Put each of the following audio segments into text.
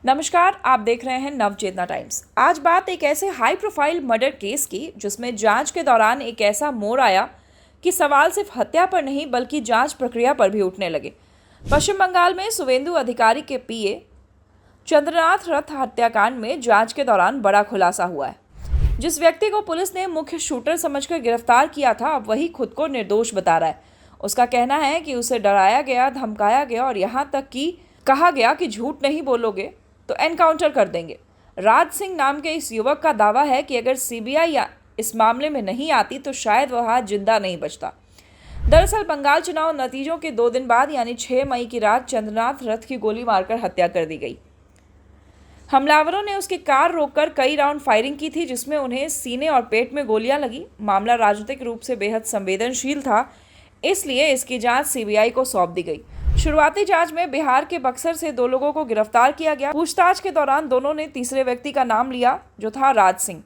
नमस्कार, आप देख रहे हैं नवचेतना टाइम्स। आज बात एक ऐसे हाई प्रोफाइल मर्डर केस की जिसमें जांच के दौरान एक ऐसा मोड़ आया कि सवाल सिर्फ हत्या पर नहीं बल्कि जांच प्रक्रिया पर भी उठने लगे। पश्चिम बंगाल में सुवेंदु अधिकारी के पीए चंद्रनाथ रथ हत्याकांड में जांच के दौरान बड़ा खुलासा हुआ है। जिस व्यक्ति को पुलिस ने मुख्य शूटर समझकर गिरफ्तार किया था, अब वही खुद को निर्दोष बता रहा है। उसका कहना है कि उसे डराया गया, धमकाया गया और यहाँ तक कि कहा गया कि झूठ नहीं बोलोगे तो एनकाउंटर कर देंगे। राज सिंह नाम के इस युवक का दावा है कि अगर सीबीआई इस मामले में नहीं आती तो शायद वह आज जिंदा नहीं बचता। दरअसल बंगाल चुनाव नतीजों के 2 दिन बाद यानी 6 मई की रात चंद्रनाथ रथ की गोली मारकर हत्या कर दी गई। हमलावरों ने उसकी कार रोककर कई राउंड फायरिंग की थी, जिसमें उन्हें सीने और पेट में गोलियां लगी। मामला राजनीतिक रूप से बेहद संवेदनशील था, इसलिए इसकी जांच सीबीआई को सौंप दी गई। शुरुआती जांच में बिहार के बक्सर से 2 लोगों को गिरफ्तार किया गया। पूछताछ के दौरान दोनों ने तीसरे व्यक्ति का नाम लिया, जो था राज सिंह।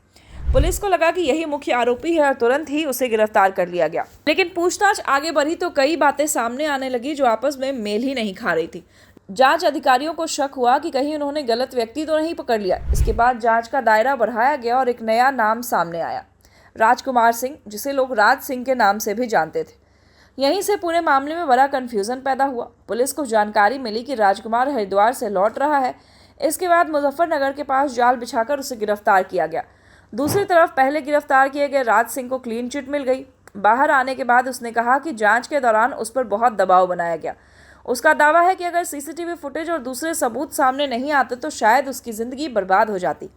पुलिस को लगा कि यही मुख्य आरोपी है और तुरंत ही उसे गिरफ्तार कर लिया गया। लेकिन पूछताछ आगे बढ़ी तो कई बातें सामने आने लगी जो आपस में मेल ही नहीं खा रही थी। जांच अधिकारियों को शक हुआ कि कहीं उन्होंने गलत व्यक्ति तो नहीं पकड़ लिया। इसके बाद जांच का दायरा बढ़ाया गया और एक नया नाम सामने आया, राजकुमार सिंह, जिसे लोग राज सिंह के नाम से भी जानते थे। यहीं से पूरे मामले में बड़ा कंफ्यूजन पैदा हुआ। पुलिस को जानकारी मिली कि राजकुमार हरिद्वार से लौट रहा है। इसके बाद मुजफ्फरनगर के पास जाल बिछाकर उसे गिरफ्तार किया गया। दूसरी तरफ पहले गिरफ्तार किए गए राज सिंह को क्लीन चिट मिल गई। बाहर आने के बाद उसने कहा कि जांच के दौरान उस पर बहुत दबाव बनाया गया। उसका दावा है कि अगर सीसीटीवी फुटेज और दूसरे सबूत सामने नहीं आते तो शायद उसकी जिंदगी बर्बाद हो जाती।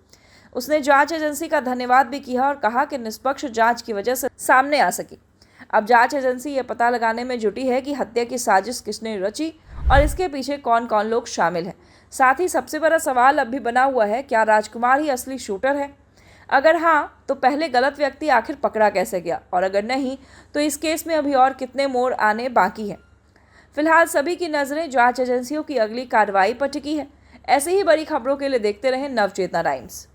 उसने जांच एजेंसी का धन्यवाद भी किया और कहा कि निष्पक्ष जांच की वजह से सामने आ सकी। अब जांच एजेंसी ये पता लगाने में जुटी है कि हत्या की साजिश किसने रची और इसके पीछे कौन कौन लोग शामिल हैं। साथ ही सबसे बड़ा सवाल अब भी बना हुआ है, क्या राजकुमार ही असली शूटर है? अगर हाँ, तो पहले गलत व्यक्ति आखिर पकड़ा कैसे गया, और अगर नहीं तो इस केस में अभी और कितने मोड़ आने बाकी हैं। फिलहाल सभी की नजरें जांच एजेंसियों की अगली कार्रवाई पर टिकी है। ऐसे ही बड़ी खबरों के लिए देखते रहें नवचेतना टाइम्स।